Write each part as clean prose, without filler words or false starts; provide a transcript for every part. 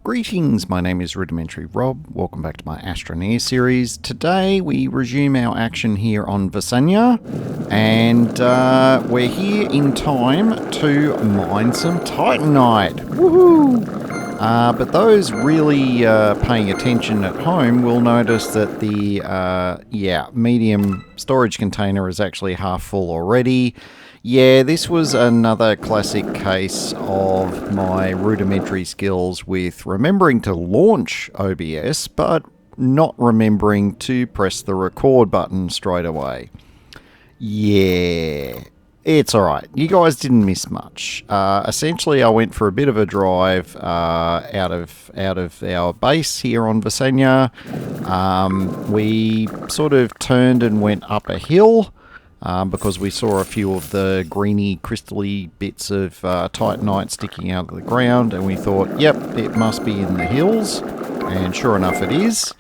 Greetings, my name is Rudimentary Rob. Welcome back to my Astroneer series. Today we resume our action here on Vesania, and we're here in time to mine some Titanite. Woohoo! But those really paying attention at home will notice that the medium storage container is actually half full already. Yeah, this was another classic case of my rudimentary skills with remembering to launch OBS, but not remembering to press the record button straight away. Yeah, it's alright. You guys didn't miss much. Essentially, I went for a bit of a drive out of our base here on Vesania. We sort of turned and went up a hill. Because we saw a few of the greeny, crystally bits of Titanite sticking out of the ground, and we thought, yep, it must be in the hills, and sure enough it is.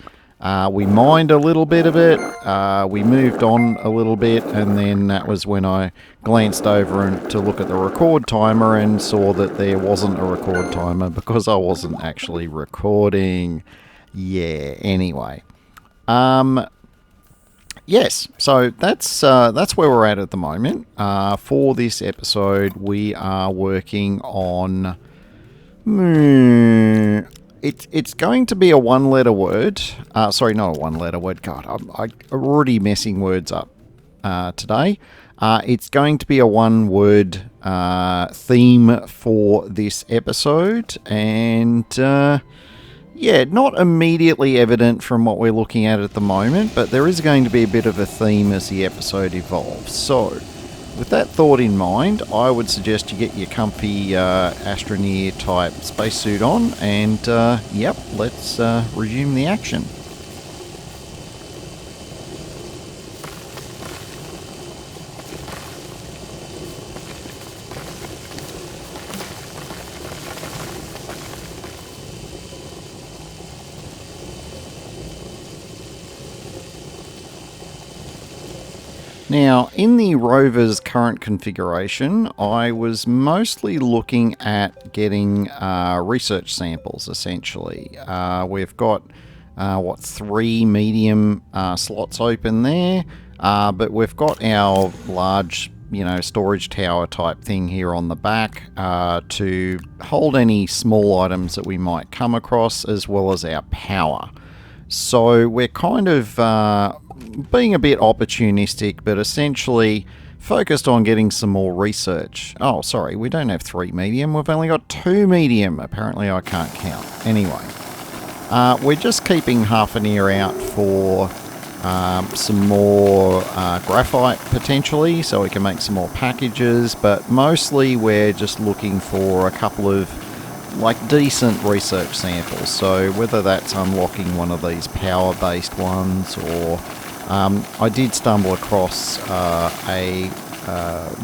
We mined a little bit of it, we moved on a little bit, and then that was when I glanced over to look at the record timer and saw that there wasn't a record timer because I wasn't actually recording. Yeah, anyway. Yes, so that's where we're at the moment. For this episode, we are working on... It's going to be a one-letter word. Sorry, not a one-letter word. God, I'm already messing words up today. It's going to be a one-word theme for this episode, and... yeah, not immediately evident from what we're looking at the moment, but there is going to be a bit of a theme as the episode evolves. So, with that thought in mind, I would suggest you get your comfy Astroneer type spacesuit on, and yep, let's resume the action. Now, in the rover's current configuration, I was mostly looking at getting research samples, essentially. We've got, 3 medium slots open there, but we've got our large, storage tower type thing here on the back to hold any small items that we might come across, as well as our power. So we're kind of being a bit opportunistic, but essentially focused on getting some more research. Oh, sorry, we don't have 3 medium. We've only got 2 medium. Apparently I can't count. Anyway, we're just keeping half an ear out for some more graphite, potentially, so we can make some more packages, but mostly we're just looking for a couple of decent research samples. So whether that's unlocking one of these power-based ones, or I did stumble across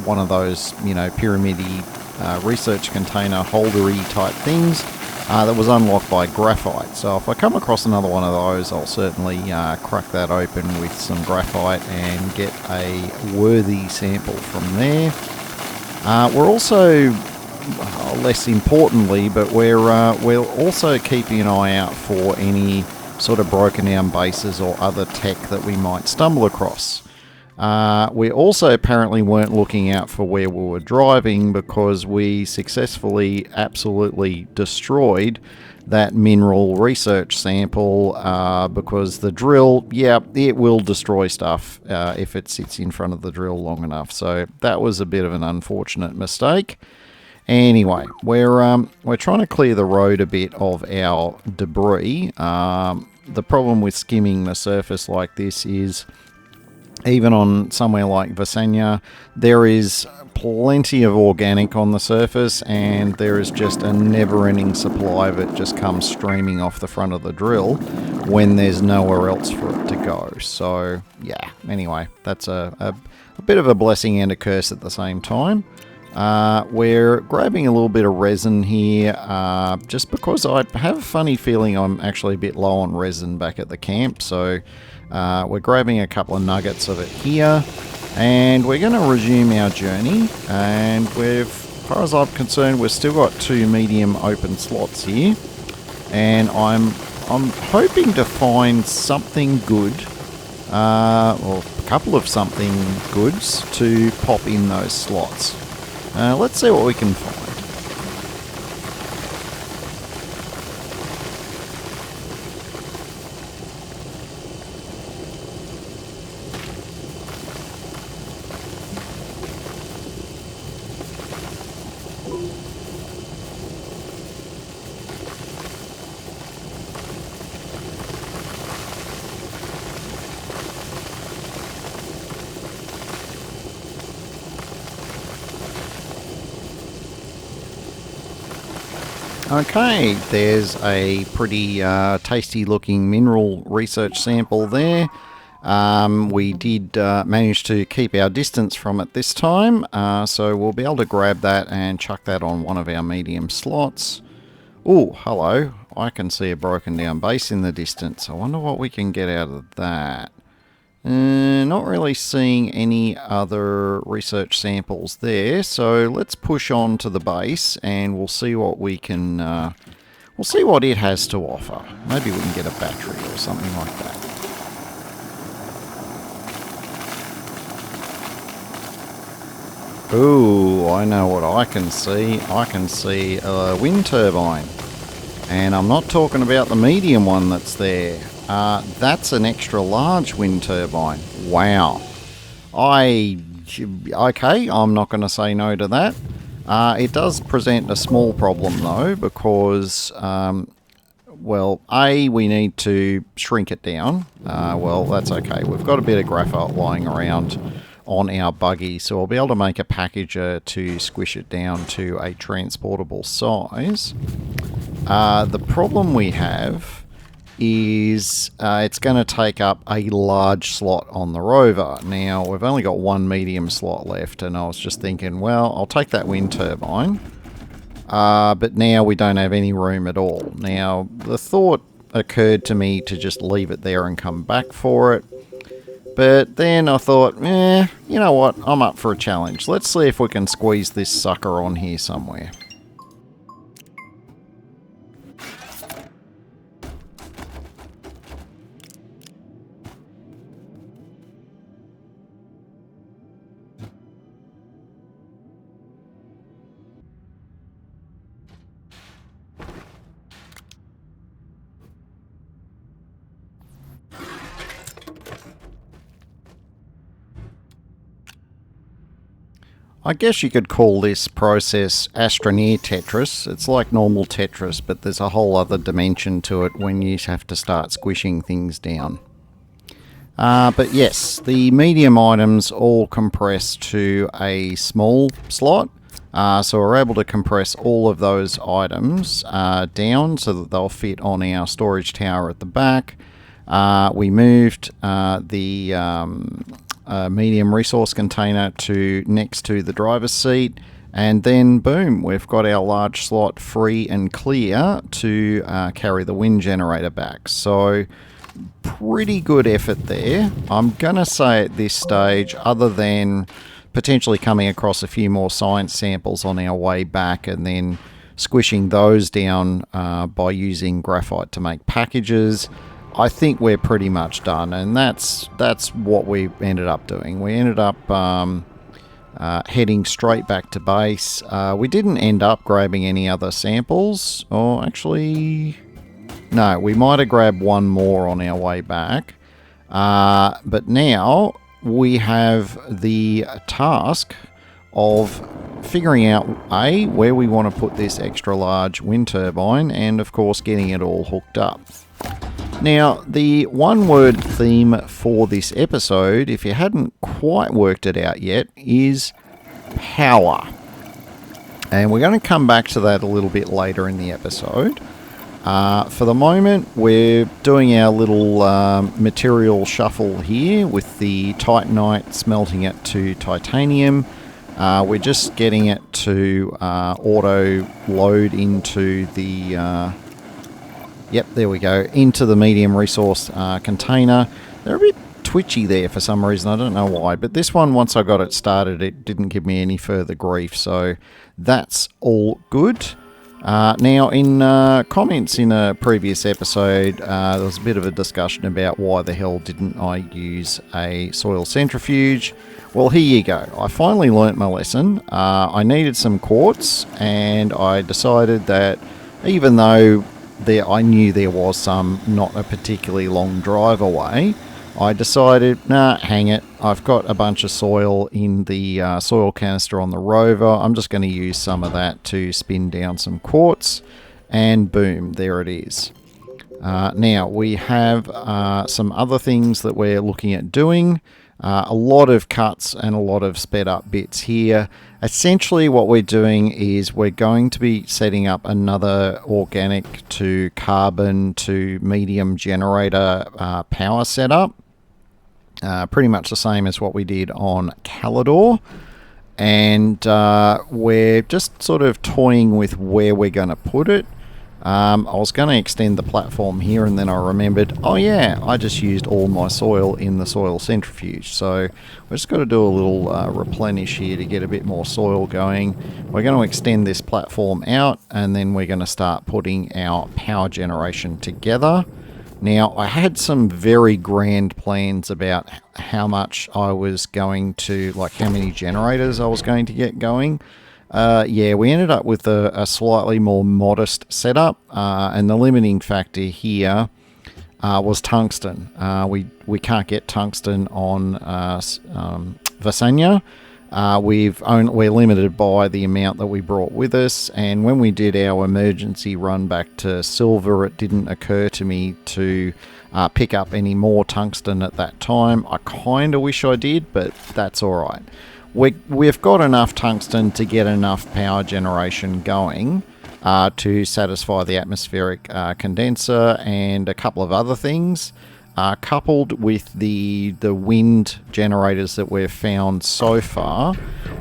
one of those pyramid-y research container holdery type things that was unlocked by graphite. So if I come across another one of those, I'll certainly crack that open with some graphite and get a worthy sample from there. We're also, less importantly, but we're also keeping an eye out for any sort of broken down bases or other tech that we might stumble across. We also apparently weren't looking out for where we were driving, because we successfully absolutely destroyed that mineral research sample, because the drill, it will destroy stuff if it sits in front of the drill long enough. So that was a bit of an unfortunate mistake. Anyway, we're trying to clear the road a bit of our debris. The problem with skimming the surface like this is, even on somewhere like Vesania, there is plenty of organic on the surface, and there is just a never-ending supply of it just comes streaming off the front of the drill when there's nowhere else for it to go. So, yeah, anyway, that's a bit of a blessing and a curse at the same time. We're grabbing a little bit of resin here, just because I have a funny feeling I'm actually a bit low on resin back at the camp, so we're grabbing a couple of nuggets of it here, and we're going to resume our journey. And as far as I'm concerned, we've still got 2 medium open slots here, and I'm hoping to find something good, or a couple of something goods to pop in those slots. Let's see what we can find. Okay, there's a pretty tasty looking mineral research sample there. We did manage to keep our distance from it this time, so we'll be able to grab that and chuck that on one of our medium slots. Oh, hello. I can see a broken down base in the distance. I wonder what we can get out of that. Not really seeing any other research samples there, so let's push on to the base and we'll see what we can, we'll see what it has to offer. Maybe we can get a battery or something like that. Ooh, I know what I can see. I can see a wind turbine. And I'm not talking about the medium one that's there. That's an extra large wind turbine. Wow. Okay, I'm not going to say no to that. It does present a small problem though, because, well, A, we need to shrink it down. Well, that's okay. We've got a bit of graphite lying around on our buggy, so I'll be able to make a packager to squish it down to a transportable size. The problem we have is it's going to take up a large slot on the rover. Now, we've only got one medium slot left, and I was just thinking, well, I'll take that wind turbine, but now we don't have any room at all. Now, the thought occurred to me to just leave it there and come back for it, but then I thought, you know what, I'm up for a challenge. Let's see if we can squeeze this sucker on here somewhere. I guess you could call this process Astroneer Tetris. It's like normal Tetris, but there's a whole other dimension to it when you have to start squishing things down. But yes, the medium items all compress to a small slot. So we're able to compress all of those items down so that they'll fit on our storage tower at the back. We moved the medium resource container to next to the driver's seat, and then boom, we've got our large slot free and clear to carry the wind generator back. So pretty good effort there. I'm gonna say at this stage, other than potentially coming across a few more science samples on our way back and then squishing those down by using graphite to make packages, I think we're pretty much done, and that's what we ended up doing. We ended up heading straight back to base. We didn't end up grabbing any other samples, or actually, no, we might have grabbed one more on our way back. But now we have the task of figuring out, A, where we want to put this extra large wind turbine, and of course getting it all hooked up. Now, the one-word theme for this episode, if you hadn't quite worked it out yet, is power. And we're going to come back to that a little bit later in the episode. For the moment, we're doing our little material shuffle here with the titanite, smelting it to titanium. We're just getting it to auto load into the... Yep, there we go, into the medium resource container. They're a bit twitchy there for some reason, I don't know why, but this one, once I got it started, it didn't give me any further grief, so that's all good. Now, in comments in a previous episode, there was a bit of a discussion about why the hell didn't I use a soil centrifuge. Well, here you go. I finally learnt my lesson. I needed some quartz, and I decided that even though I knew there was some not a particularly long drive away, I decided, nah, hang it. I've got a bunch of soil in the soil canister on the rover. I'm just going to use some of that to spin down some quartz, and boom, there it is. Now, we have some other things that we're looking at doing. A lot of cuts and a lot of sped up bits here. Essentially what we're doing is we're going to be setting up another organic to carbon to medium generator power setup. Pretty much the same as what we did on Calidor. And we're just sort of toying with where we're going to put it. I was going to extend the platform here, and then I remembered, oh yeah, I just used all my soil in the soil centrifuge. So we've just got to do a little replenish here to get a bit more soil going. We're going to extend this platform out, and then we're going to start putting our power generation together. Now, I had some very grand plans about how much I was going to, like how many generators I was going to get going. Yeah, we ended up with a slightly more modest setup, and the limiting factor here was tungsten. We can't get tungsten on Vesania. We're limited by the amount that we brought with us, and when we did our emergency run back to silver, it didn't occur to me to pick up any more tungsten at that time. I kind of wish I did, but that's alright. We've got enough tungsten to get enough power generation going to satisfy the atmospheric condenser and a couple of other things. Coupled with the wind generators that we've found so far,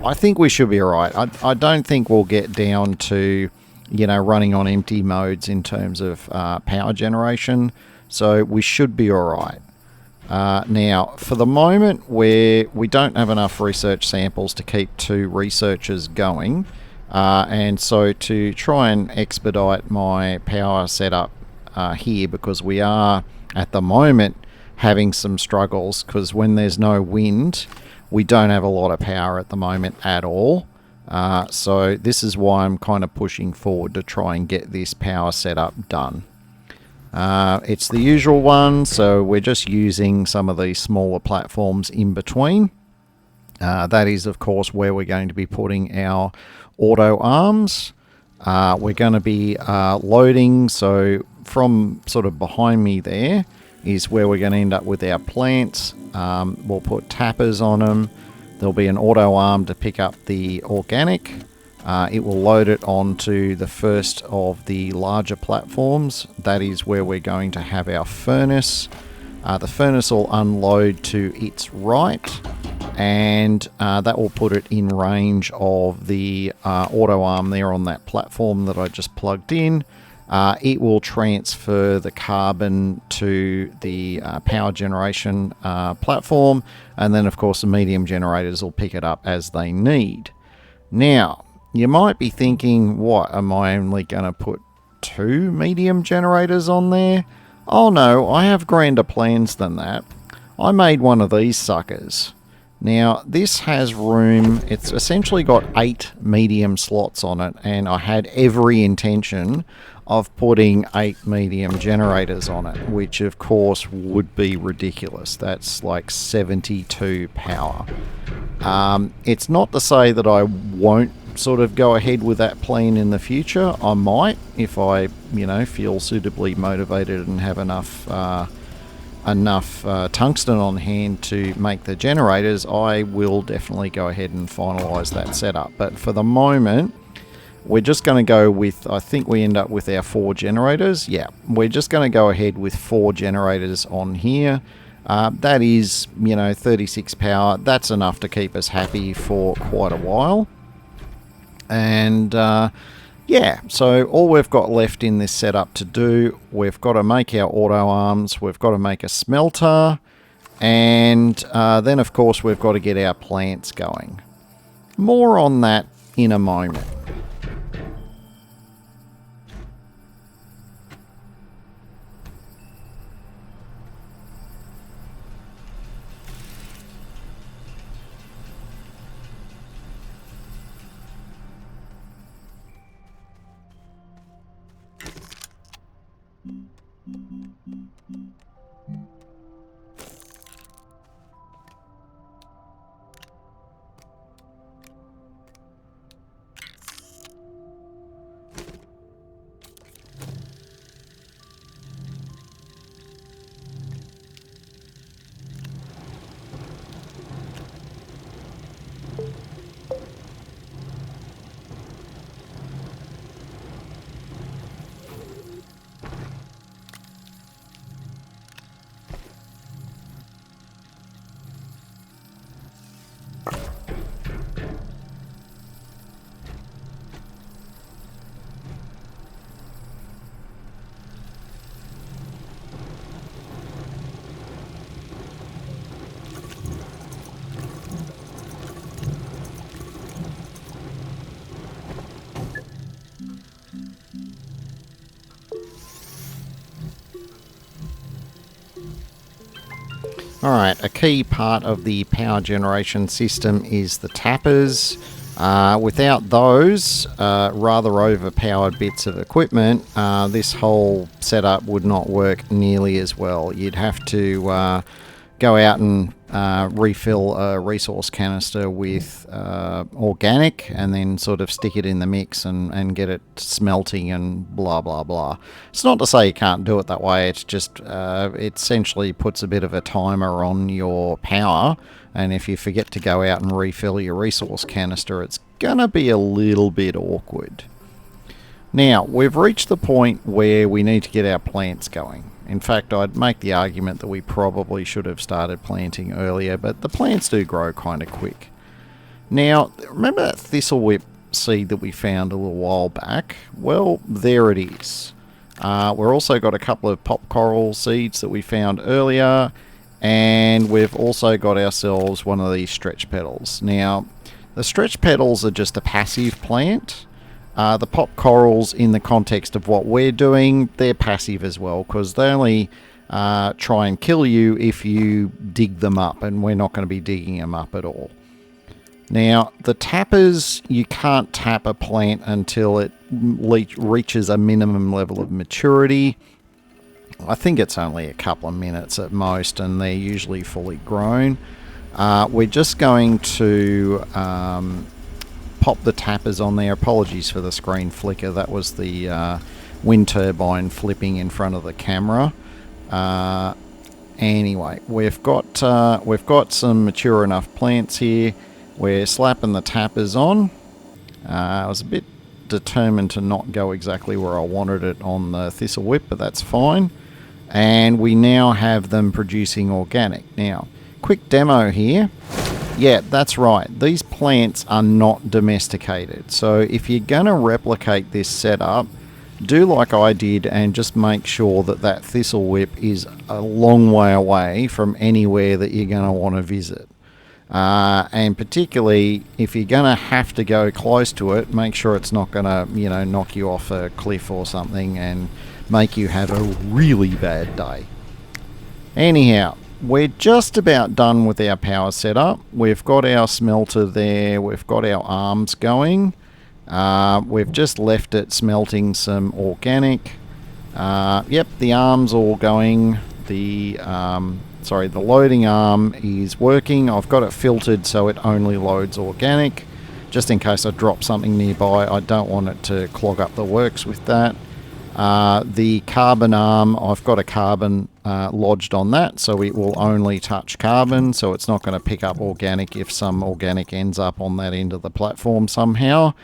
I think we should be alright. I don't think we'll get down to, running on empty modes in terms of power generation, so we should be alright. Now, for the moment, we don't have enough research samples to keep 2 researchers going, and so to try and expedite my power setup here, because we are at the moment having some struggles, because when there's no wind, we don't have a lot of power at the moment at all. So this is why I'm kind of pushing forward to try and get this power setup done. It's the usual one, so we're just using some of these smaller platforms in between. That is, of course, where we're going to be putting our auto arms. We're going to be loading, so from sort of behind me there is where we're going to end up with our plants. We'll put tappers on them. There'll be an auto arm to pick up the organic. It will load it onto the first of the larger platforms. That is where we're going to have our furnace. The furnace will unload to its right, and that will put it in range of the auto arm there on that platform that I just plugged in. It will transfer the carbon to the power generation platform, and then of course the medium generators will pick it up as they need. Now, you might be thinking, what, am I only going to put 2 medium generators on there? Oh no, I have grander plans than that. I made one of these suckers. Now, this has room, it's essentially got 8 medium slots on it, and I had every intention of putting 8 medium generators on it, which of course would be ridiculous. That's like 72 power. It's not to say that I won't sort of go ahead with that plan in the future. I might, if I, feel suitably motivated and have enough tungsten on hand to make the generators. I will definitely go ahead and finalize that setup. But for the moment, we're just going to go with, I think we end up with our 4 generators. Yeah, we're just going to go ahead with 4 generators on here. That is, 36 power. That's enough to keep us happy for quite a while. And yeah, so all we've got left in this setup to do, we've got to make our auto arms, we've got to make a smelter, and then of course we've got to get our plants going. More on that in a moment. Alright, a key part of the power generation system is the tappers. Without those rather overpowered bits of equipment, this whole setup would not work nearly as well. You'd have to go out and refill a resource canister with organic and then sort of stick it in the mix and get it smelting and blah blah blah. It's not to say you can't do it that way, it's just it essentially puts a bit of a timer on your power, and if you forget to go out and refill your resource canister, it's gonna be a little bit awkward. Now, we've reached the point where we need to get our plants going. In fact, I'd make the argument that we probably should have started planting earlier, but the plants do grow kind of quick. Now, remember that thistlewhip seed that we found a little while back? Well, there it is. We've also got a couple of pop coral seeds that we found earlier, and we've also got ourselves one of these stretch petals. Now, the stretch petals are just a passive plant. The pop corals, in the context of what we're doing, they're passive as well, because they only try and kill you if you dig them up, and we're not going to be digging them up at all. Now, the tappers, you can't tap a plant until it reaches a minimum level of maturity. I think it's only a couple of minutes at most, and they're usually fully grown. We're just going to pop the tappers on there. Apologies for the screen flicker. That was the wind turbine flipping in front of the camera. Anyway, we've got some mature enough plants here. We're slapping the tappers on. I was a bit determined to not go exactly where I wanted it on the thistlewhip, but that's fine. And we now have them producing organic. Now, quick demo here. Yeah, that's right. These plants are not domesticated. So if you're going to replicate this setup, do like I did and just make sure that that thistlewhip is a long way away from anywhere that you're going to want to visit. And particularly if you're going to have to go close to it, make sure it's not going to, knock you off a cliff or something and make you have a really bad day. Anyhow, we're just about done with our power setup. We've got our smelter there. We've got our arms going. We've just left it smelting some organic. Yep, the arm's all going. The loading arm is working. I've got it filtered so it only loads organic. Just in case I drop something nearby, I don't want it to clog up the works with that. The carbon arm, I've got a carbon lodged on that, so it will only touch carbon, so it's not going to pick up organic if some organic ends up on that end of the platform somehow.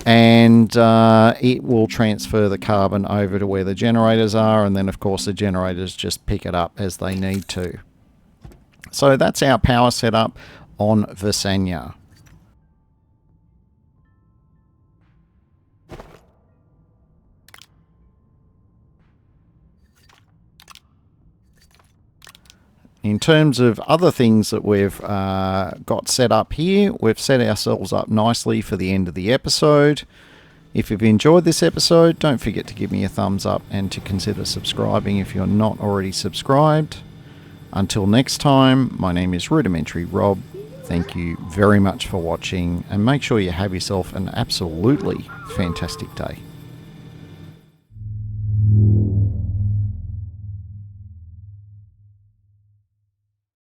And it will transfer the carbon over to where the generators are, and then of course the generators just pick it up as they need to. So that's our power setup on Vesania. In terms of other things that we've got set up here, we've set ourselves up nicely for the end of the episode. If you've enjoyed this episode, don't forget to give me a thumbs up and to consider subscribing if you're not already subscribed. Until next time, my name is Rudimentary Rob. Thank you very much for watching, and make sure you have yourself an absolutely fantastic day.